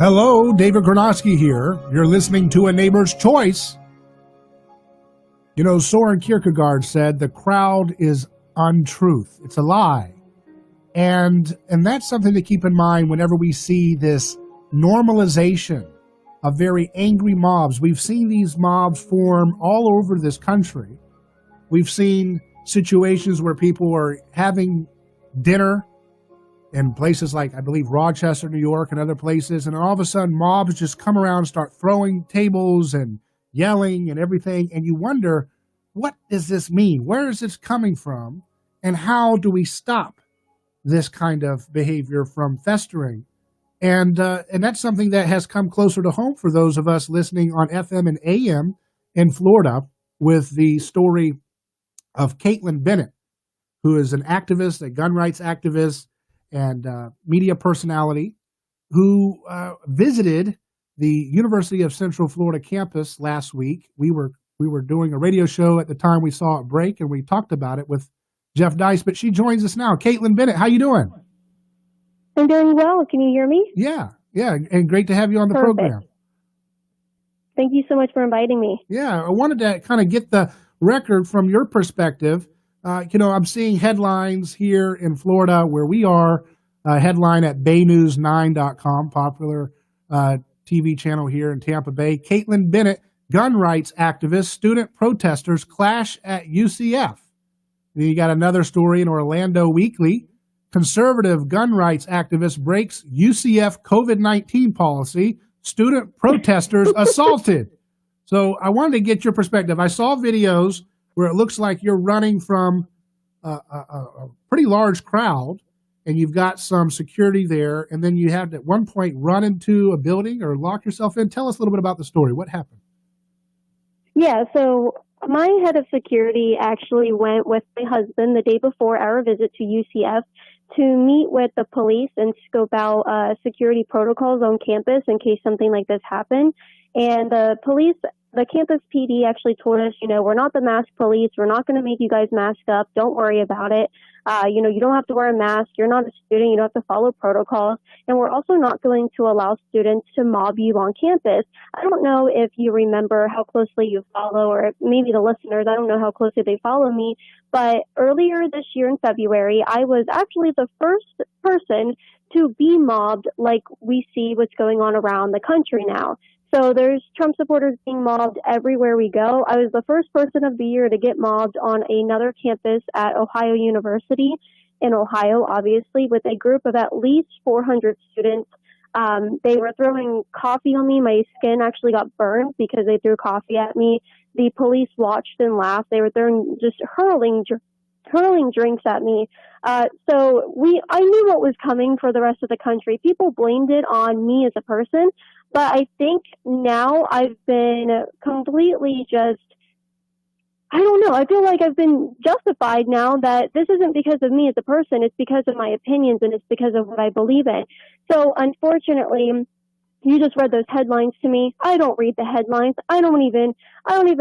Hello, David Gornoski here. You're listening to A Neighbor's Choice. You know, Soren Kierkegaard said the crowd is untruth. It's a lie. And that's something to keep in mind whenever we see this normalization of very angry mobs. We've seen these mobs form all over this country. We've seen situations where people are having dinner in places like, I believe, Rochester, New York, and other places, and all of a sudden mobs just come around and start throwing tables and yelling and everything, and you wonder, what does this mean? Where is this coming from? And how do we stop this kind of behavior from festering? And that's something that has come closer to home for those of us listening on FM and AM in Florida with the story of Kaitlin Bennett, who is an activist, a gun rights activist, and media personality who visited the University of Central Florida campus last week. We were doing a radio show at the time we saw it break, and we talked about it with Jeff Dice, but she joins us now. Kaitlin Bennett, how you doing? I'm doing well. Can you hear me? Yeah, and great to have you on the program. Thank you so much for inviting me. Yeah, I wanted to kind of get the record from your perspective. I'm seeing headlines here in Florida where we are, headline at baynews9.com, popular TV channel here in Tampa Bay. Kaitlin Bennett, gun rights activist, student protesters clash at UCF. Then you got another story in Orlando Weekly. Conservative gun rights activist breaks UCF COVID-19 policy. Student protesters assaulted. So I wanted to get your perspective. I saw videos where it looks like you're running from a pretty large crowd, and you've got some security there, and then you had at one point run into a building or lock yourself in. Tell us a little bit about the story. What happened? Yeah, so my head of security actually went with my husband the day before our visit to UCF to meet with the police and scope out security protocols on campus in case something like this happened. And the campus PD actually told us, we're not the mask police. We're not going to make you guys mask up. Don't worry about it. You don't have to wear a mask. You're not a student. You don't have to follow protocols. And we're also not going to allow students to mob you on campus. I don't know if you remember how closely you follow, or maybe the listeners, I don't know how closely they follow me. But earlier this year in February, I was actually the first person to be mobbed like we see what's going on around the country now. So there's Trump supporters being mobbed everywhere we go. I was the first person of the year to get mobbed on another campus at Ohio University in Ohio, obviously, with a group of at least 400 students. They were throwing coffee on me. My skin actually got burned because they threw coffee at me. The police watched and laughed. They were just hurling drinks at me. I knew what was coming for the rest of the country. People blamed it on me as a person. But I think now I've been completely I don't know. I feel like I've been justified now that this isn't because of me as a person. It's because of my opinions, and it's because of what I believe in. So unfortunately, you just read those headlines to me. I don't read the headlines. I don't even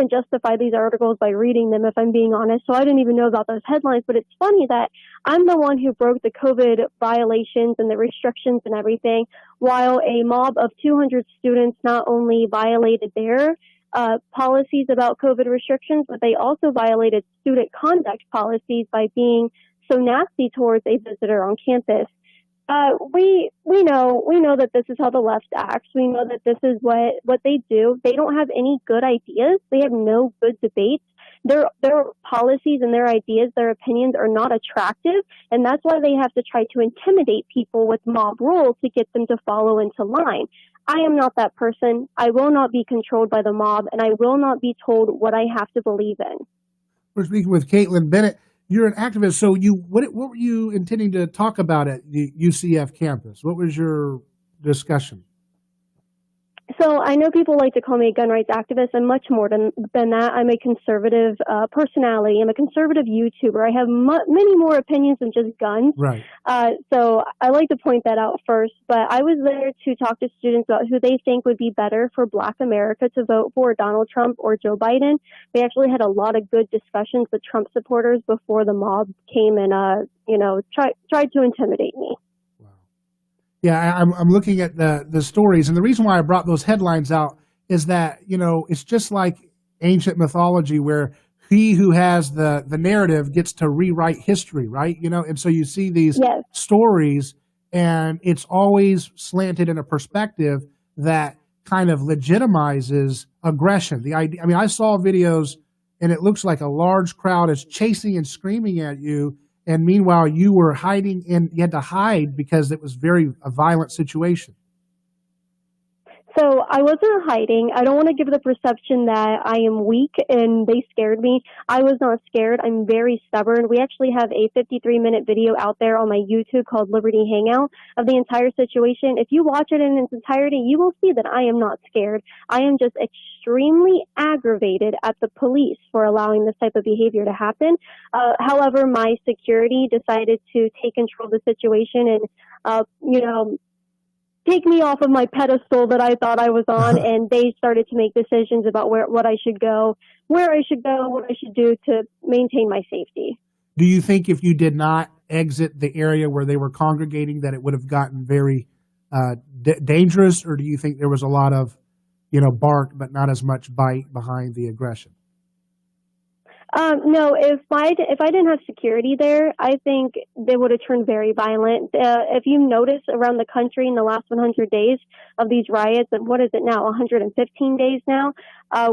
justify these articles by reading them, if I'm being honest. So I didn't even know about those headlines. But it's funny that I'm the one who broke the COVID violations and the restrictions and everything, while a mob of 200 students not only violated their policies about COVID restrictions, but they also violated student conduct policies by being so nasty towards a visitor on campus. We know that this is how the left acts. We know that this is what they do. They don't have any good ideas. They have no good debates. Their policies and their ideas, their opinions are not attractive, and that's why they have to try to intimidate people with mob rule to get them to follow into line. I am not that person. I will not be controlled by the mob, and I will not be told what I have to believe in. We're speaking with Kaitlin Bennett. You're an activist, so what were you intending to talk about at the UCF campus? What was your discussion? So I know people like to call me a gun rights activist. I'm much more than that. I'm a conservative personality. I'm a conservative YouTuber. I have many more opinions than just guns. Right. So I like to point that out first. But I was there to talk to students about who they think would be better for Black America to vote for, Donald Trump or Joe Biden. We actually had a lot of good discussions with Trump supporters before the mob came and tried to intimidate me. Yeah, I'm looking at the stories, and the reason why I brought those headlines out is that it's just like ancient mythology where he who has the narrative gets to rewrite history, right? And so you see these Yes. stories, and it's always slanted in a perspective that kind of legitimizes aggression. The idea, I mean, I saw videos, and it looks like a large crowd is chasing and screaming at you, and meanwhile you were hiding, and you had to hide because it was a violent situation. So I wasn't hiding. I don't want to give the perception that I am weak and they scared me. I was not scared. I'm very stubborn. We actually have a 53-minute video out there on my YouTube called Liberty Hangout of the entire situation. If you watch it in its entirety, you will see that I am not scared. I am just extremely aggravated at the police for allowing this type of behavior to happen. However, my security decided to take control of the situation and, take me off of my pedestal that I thought I was on, and they started to make decisions about what I should go, what I should do to maintain my safety. Do you think if you did not exit the area where they were congregating that it would have gotten very dangerous, or do you think there was a lot of bark but not as much bite behind the aggression? No, if I didn't have security there, I think they would have turned very violent. If you notice around the country in the last 100 days of these riots, and what is it now, 115 days now,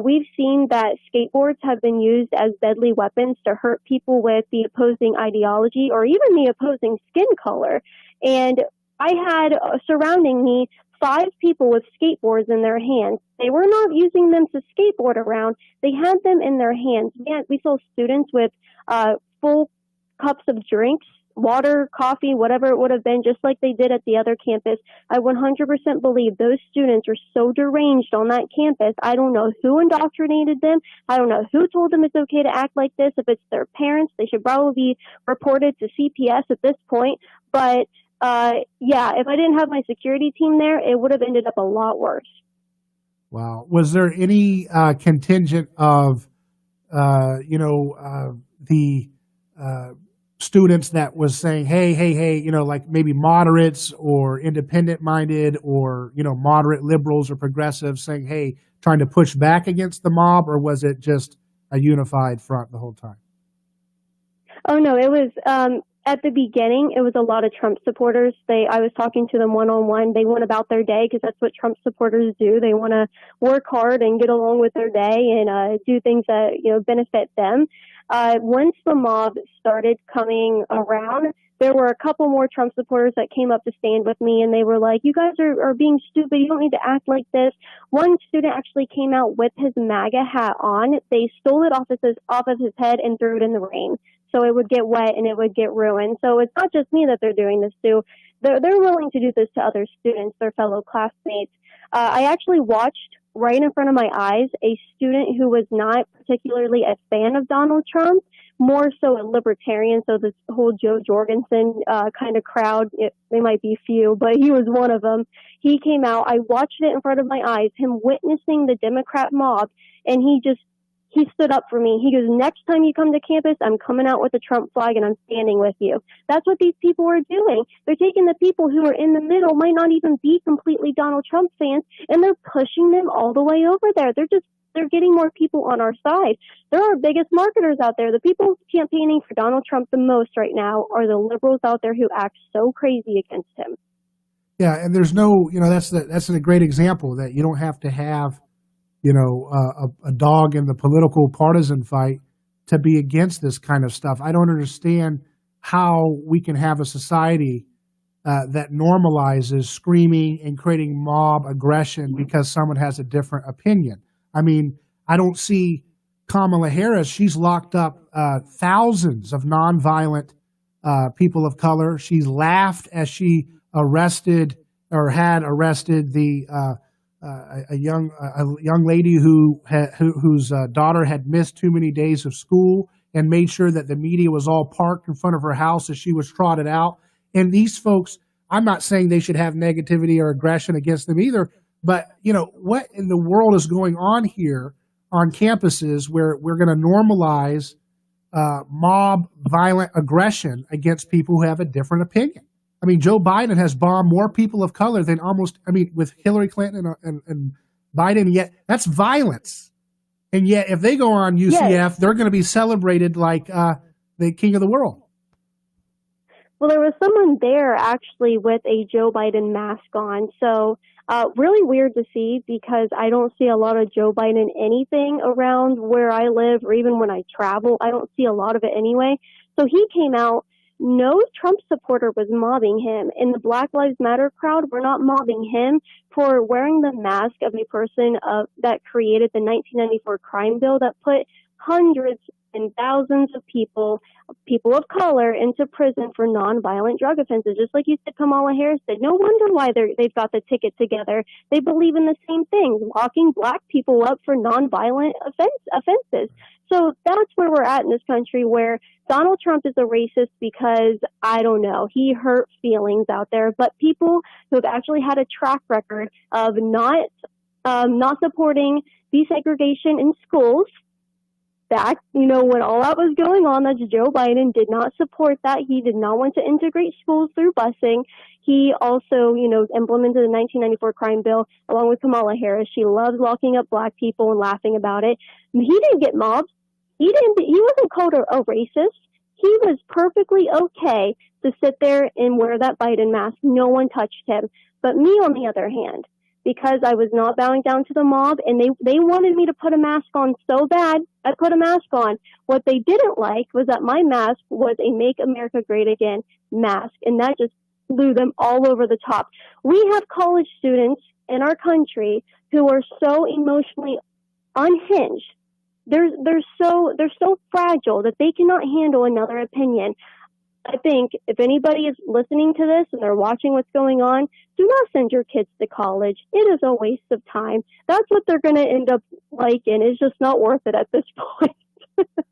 we've seen that skateboards have been used as deadly weapons to hurt people with the opposing ideology or even the opposing skin color. And I had surrounding me 5 people with skateboards in their hands. They were not using them to skateboard around. They had them in their hands. We saw students with full cups of drinks, water, coffee, whatever it would have been, just like they did at the other campus. I 100% believe those students are so deranged on that campus. I don't know who indoctrinated them. I don't know who told them it's okay to act like this. If it's their parents, they should probably be reported to CPS at this point. But if I didn't have my security team there, it would have ended up a lot worse. Wow. Was there any contingent of, the students that was saying, hey, like maybe moderates or independent minded or, moderate liberals or progressives saying, hey, trying to push back against the mob, or was it just a unified front the whole time? Oh, no, it was, at the beginning, it was a lot of Trump supporters. I was talking to them one-on-one. They went about their day because that's what Trump supporters do. They want to work hard and get along with their day and do things that, benefit them. Once the mob started coming around, there were a couple more Trump supporters that came up to stand with me, and they were like, you guys are being stupid. You don't need to act like this. One student actually came out with his MAGA hat on. They stole it off of his head and threw it in the rain. So it would get wet and it would get ruined. So it's not just me that they're doing this to. They're willing to do this to other students, their fellow classmates. I actually watched right in front of my eyes a student who was not particularly a fan of Donald Trump, more so a libertarian. So this whole Joe Jorgensen kind of crowd, they might be few, but he was one of them. He came out. I watched it in front of my eyes, him witnessing the Democrat mob, and he stood up for me. He goes, next time you come to campus, I'm coming out with a Trump flag and I'm standing with you. That's what these people are doing. They're taking the people who are in the middle, might not even be completely Donald Trump fans, and they're pushing them all the way over there. They're getting more people on our side. They're our biggest marketers out there. The people campaigning for Donald Trump the most right now are the liberals out there who act so crazy against him. Yeah, and there's no, that's a great example that you don't have to have a dog in the political partisan fight to be against this kind of stuff. I don't understand how we can have a society that normalizes screaming and creating mob aggression because someone has a different opinion. I mean, I don't see Kamala Harris. She's locked up thousands of nonviolent people of color. She's laughed as she arrested or had arrested a young lady whose daughter had missed too many days of school and made sure that the media was all parked in front of her house as she was trotted out. And these folks, I'm not saying they should have negativity or aggression against them either, but what in the world is going on here on campuses where we're going to normalize mob violent aggression against people who have a different opinion? I mean, Joe Biden has bombed more people of color than with Hillary Clinton and Biden, yet that's violence. And yet, if they go on UCF, Yes. they're going to be celebrated like the king of the world. Well, there was someone there actually with a Joe Biden mask on. So, really weird to see because I don't see a lot of Joe Biden anything around where I live or even when I travel. I don't see a lot of it anyway. So he came out. No Trump supporter was mobbing him. And the Black Lives Matter crowd were not mobbing him for wearing the mask of a person that created the 1994 crime bill that put hundreds and thousands of people of color into prison for nonviolent drug offenses. Just like you said, Kamala Harris said, no wonder why they've got the ticket together. They believe in the same things, locking black people up for nonviolent offenses. So that's where we're at in this country, where Donald Trump is a racist because, I don't know, he hurt feelings out there. But people who have actually had a track record of not supporting desegregation in schools, back, when all that was going on, that's Joe Biden did not support that. He did not want to integrate schools through busing. He also, implemented the 1994 crime bill along with Kamala Harris. She loves locking up black people and laughing about it. He didn't get mobbed. He wasn't called a racist. He was perfectly okay to sit there and wear that Biden mask. No one touched him. But me, on the other hand, because I was not bowing down to the mob and they wanted me to put a mask on so bad, I put a mask on. What they didn't like was that my mask was a Make America Great Again mask, and that just blew them all over the top. We have college students in our country who are so emotionally unhinged. They're so fragile that they cannot handle another opinion. I think if anybody is listening to this and they're watching what's going on, do not send your kids to college. It is a waste of time. That's what they're going to end up liking. It's just not worth it at this point.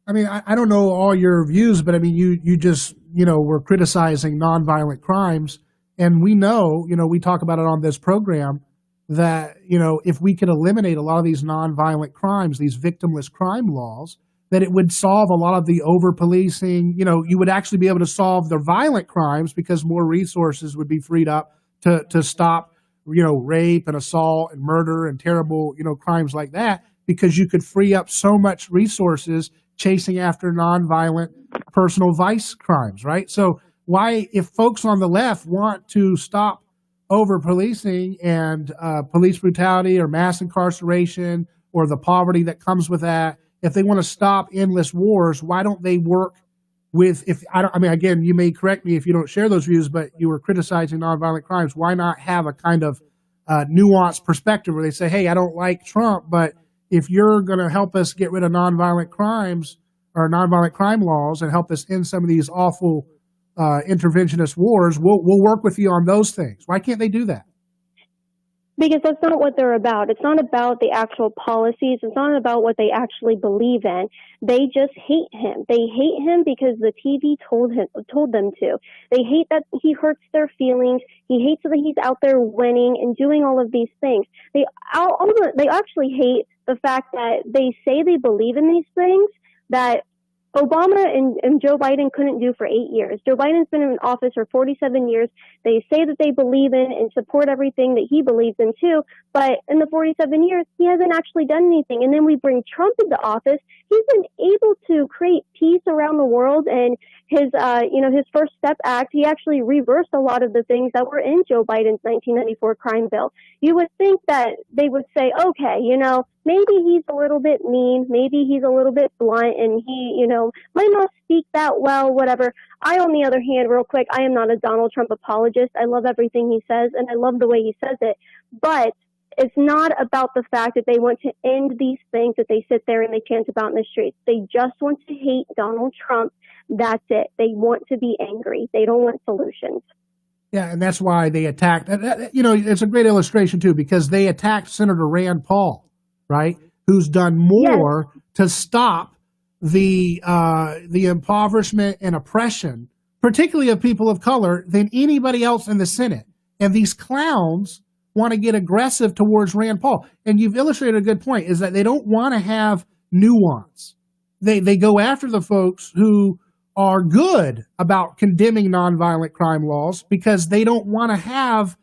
I mean, I don't know all your views, but I mean, you just, were criticizing nonviolent crimes. And we know, we talk about it on this program that, if we could eliminate a lot of these nonviolent crimes, these victimless crime laws, that it would solve a lot of the over-policing. You would actually be able to solve the violent crimes because more resources would be freed up to stop, rape and assault and murder and terrible, crimes like that, because you could free up so much resources chasing after nonviolent personal vice crimes, right? So why, if folks on the left want to stop over-policing and police brutality or mass incarceration or the poverty that comes with that, if they want to stop endless wars, why don't they work with, again, you may correct me if you don't share those views, but you were criticizing nonviolent crimes. Why not have a kind of nuanced perspective where they say, hey, I don't like Trump, but if you're going to help us get rid of nonviolent crimes or nonviolent crime laws and help us end some of these awful interventionist wars, we'll work with you on those things. Why can't they do that? Because that's not what they're about. It's not about the actual policies. It's not about what they actually believe in. They just hate him. They hate him because the TV told them to. They hate that he hurts their feelings. He hates that he's out there winning and doing all of these things. They actually hate the fact that they say they believe in these things that Obama and Joe Biden couldn't do for 8 years. Joe Biden's been in office for 47 years. They say that they believe in and support everything that he believes in too, but in the 47 years, he hasn't actually done anything. And then we bring Trump into office. He's been able to create peace around the world, and his First Step Act, he actually reversed a lot of the things that were in Joe Biden's 1994 crime bill. You would think that they would say, okay, maybe he's a little bit mean, maybe he's a little bit blunt, and he, might not speak that well, whatever. I, on the other hand, real quick, I am not a Donald Trump apologist. I love everything he says, and I love the way he says it. But it's not about the fact that they want to end these things that they sit there and they chant about in the streets. They just want to hate Donald Trump. That's it. They want to be angry. They don't want solutions. Yeah, and that's why they attacked. It's a great illustration, too, because they attacked Senator Rand Paul, right, who's done more to stop the impoverishment and oppression, particularly of people of color, than anybody else in the Senate. And these clowns want to get aggressive towards Rand Paul. And you've illustrated a good point, is that they don't want to have nuance. They go after the folks who are good about condemning nonviolent crime laws because they don't want to have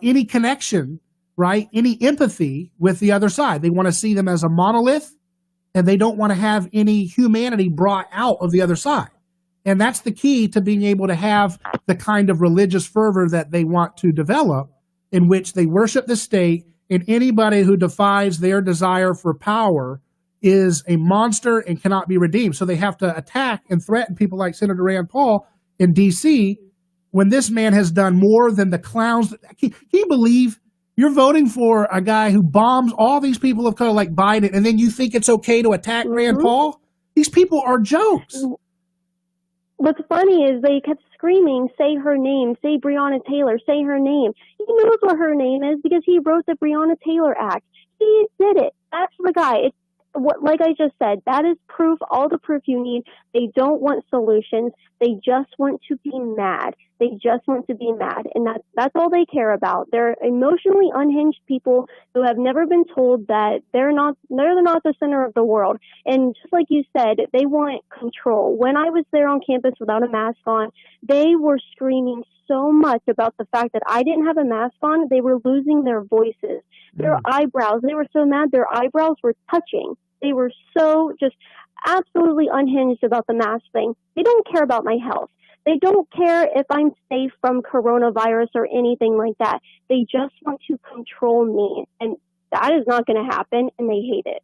any connection, right? Any empathy with the other side. They want to see them as a monolith, and they don't want to have any humanity brought out of the other side. And that's the key to being able to have the kind of religious fervor that they want to develop, in which they worship the state, and anybody who defies their desire for power is a monster and cannot be redeemed. So they have to attack and threaten people like Senator Rand Paul in D.C. when this man has done more than the clowns. Can you believe you're voting for a guy who bombs all these people of color like Biden, and then you think it's okay to attack Rand Paul? These people are jokes. What's funny is they kept screaming, say her name, say Breonna Taylor, say her name. He knows what her name is because he wrote the Breonna Taylor Act. He did it. That's the guy. It's what, like I just said, that is proof, all the proof you need. They don't want solutions. They just want to be mad. They just want to be mad. And that's all they care about. They're emotionally unhinged people who have never been told that they're not the center of the world. And just like you said, they want control. When I was there on campus without a mask on, they were screaming so much about the fact that I didn't have a mask on, they were losing their voices. Their eyebrows, they were so mad, their eyebrows were touching. They were so just absolutely unhinged about the mask thing. They don't care about my health. They don't care if I'm safe from coronavirus or anything like that. They just want to control me. And that is not going to happen, and they hate it.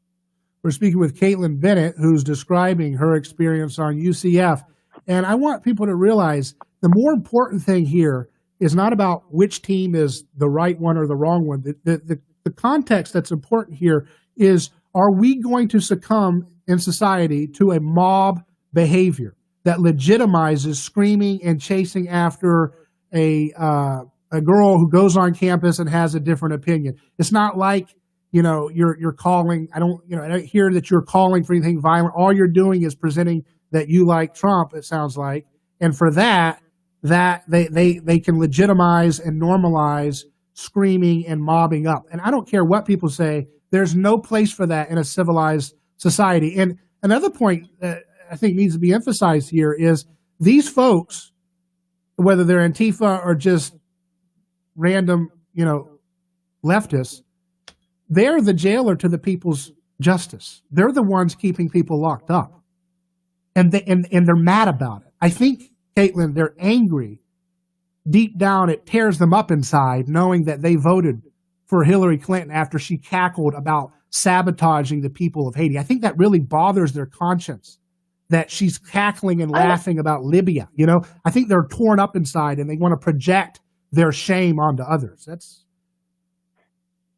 We're speaking with Kaitlin Bennett, who's describing her experience on UCF. And I want people to realize the more important thing here is not about which team is the right one or the wrong one. The context that's important here is, are we going to succumb in society to a mob behavior that legitimizes screaming and chasing after a girl who goes on campus and has a different opinion? It's not like, you're calling. I don't hear that you're calling for anything violent. All you're doing is presenting that you like Trump, it sounds like. And for that they can legitimize and normalize screaming and mobbing up. And I don't care what people say. There's no place for that in a civilized society. And another point that I think needs to be emphasized here is these folks, whether they're Antifa or just random, leftists, they're the jailer to the people's justice. They're the ones keeping people locked up. And they're mad about it. I think, Kaitlin, they're angry. Deep down, it tears them up inside knowing that they voted for Hillary Clinton after she cackled about sabotaging the people of Haiti. I think that really bothers their conscience, that she's cackling and laughing about Libya. I think they're torn up inside and they want to project their shame onto others.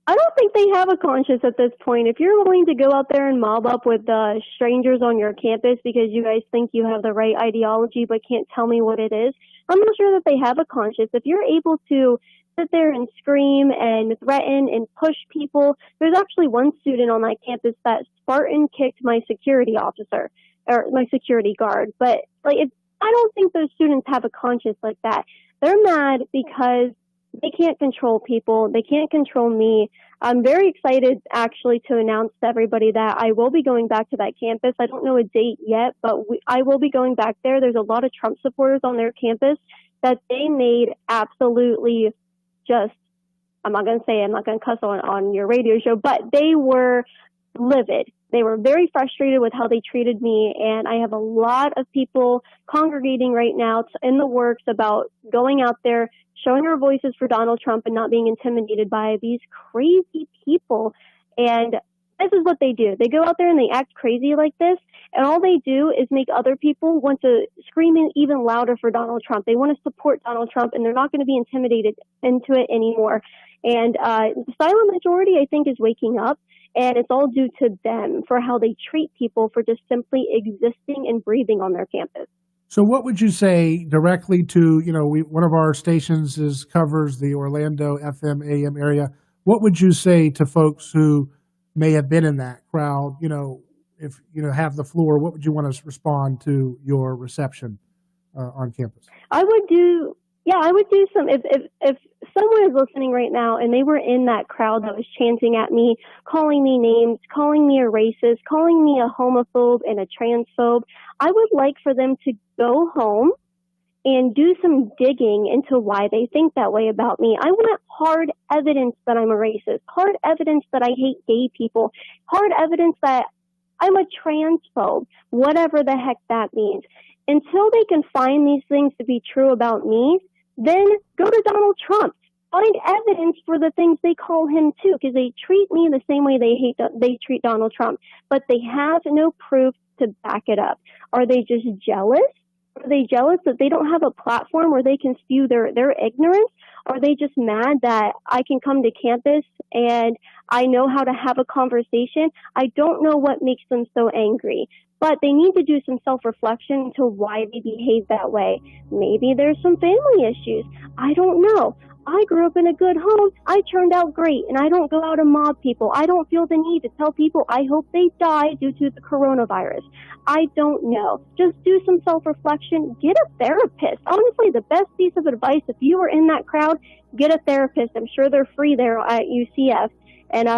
I don't think they have a conscience at this point. If you're willing to go out there and mob up with strangers on your campus because you guys think you have the right ideology but can't tell me what it is, I'm not sure that they have a conscience. If you're able to sit there and scream and threaten and push people, there's actually one student on my campus that Spartan kicked my security officer or my security guard. But I don't think those students have a conscience like that. They're mad because they can't control people. They can't control me. I'm very excited, actually, to announce to everybody that I will be going back to that campus. I don't know a date yet, but I will be going back there. There's a lot of Trump supporters on their campus that they made absolutely just, I'm not going to cuss on your radio show, but they were livid. They were very frustrated with how they treated me, and I have a lot of people congregating right now in the works about going out there, showing our voices for Donald Trump and not being intimidated by these crazy people. And this is what they do. They go out there and they act crazy like this, and all they do is make other people want to scream even louder for Donald Trump. They want to support Donald Trump, and they're not going to be intimidated into it anymore. And the silent majority, I think, is waking up. And it's all due to them for how they treat people for just simply existing and breathing on their campus. So what would you say directly to, one of our stations covers the Orlando FM AM area. What would you say to folks who may have been in that crowd, if, have the floor? What would you want to respond to your reception on campus? I would do some, if someone is listening right now and they were in that crowd that was chanting at me, calling me names, calling me a racist, calling me a homophobe and a transphobe, I would like for them to go home and do some digging into why they think that way about me. I want hard evidence that I'm a racist, hard evidence that I hate gay people, hard evidence that I'm a transphobe, whatever the heck that means. Until they can find these things to be true about me, then go to Donald Trump. Find evidence for the things they call him too, because they treat me the same way they treat Donald Trump, but they have no proof to back it up. Are they just jealous? Are they jealous that they don't have a platform where they can spew their ignorance? Are they just mad that I can come to campus and I know how to have a conversation? I don't know what makes them so angry, but they need to do some self-reflection into why they behave that way. Maybe there's some family issues. I don't know. I grew up in a good home. I turned out great, and I don't go out and mob people. I don't feel the need to tell people I hope they die due to the coronavirus. I don't know. Just do some self-reflection. Get a therapist. Honestly, the best piece of advice, if you were in that crowd, get a therapist. I'm sure they're free there at UCF. And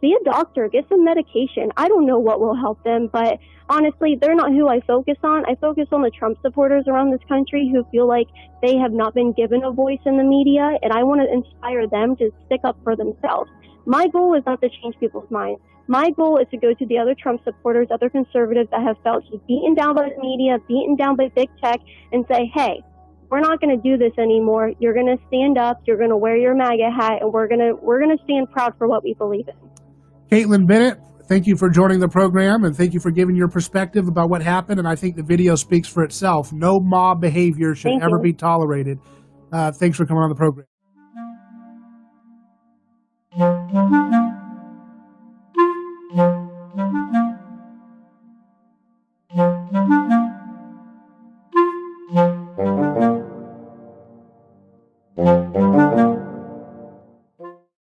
see a doctor, get some medication. I don't know what will help them, but honestly, they're not who I focus on. I focus on the Trump supporters around this country who feel like they have not been given a voice in the media, and I want to inspire them to stick up for themselves. My goal is not to change people's minds. My goal is to go to the other Trump supporters, other conservatives that have felt beaten down by the media, beaten down by big tech, and say, hey, we're not going to do this anymore. You're going to stand up. You're going to wear your MAGA hat, and we're going to stand proud for what we believe in. Kaitlin Bennett, thank you for joining the program, and thank you for giving your perspective about what happened. And I think the video speaks for itself. No mob behavior should ever be tolerated. Thanks for coming on the program.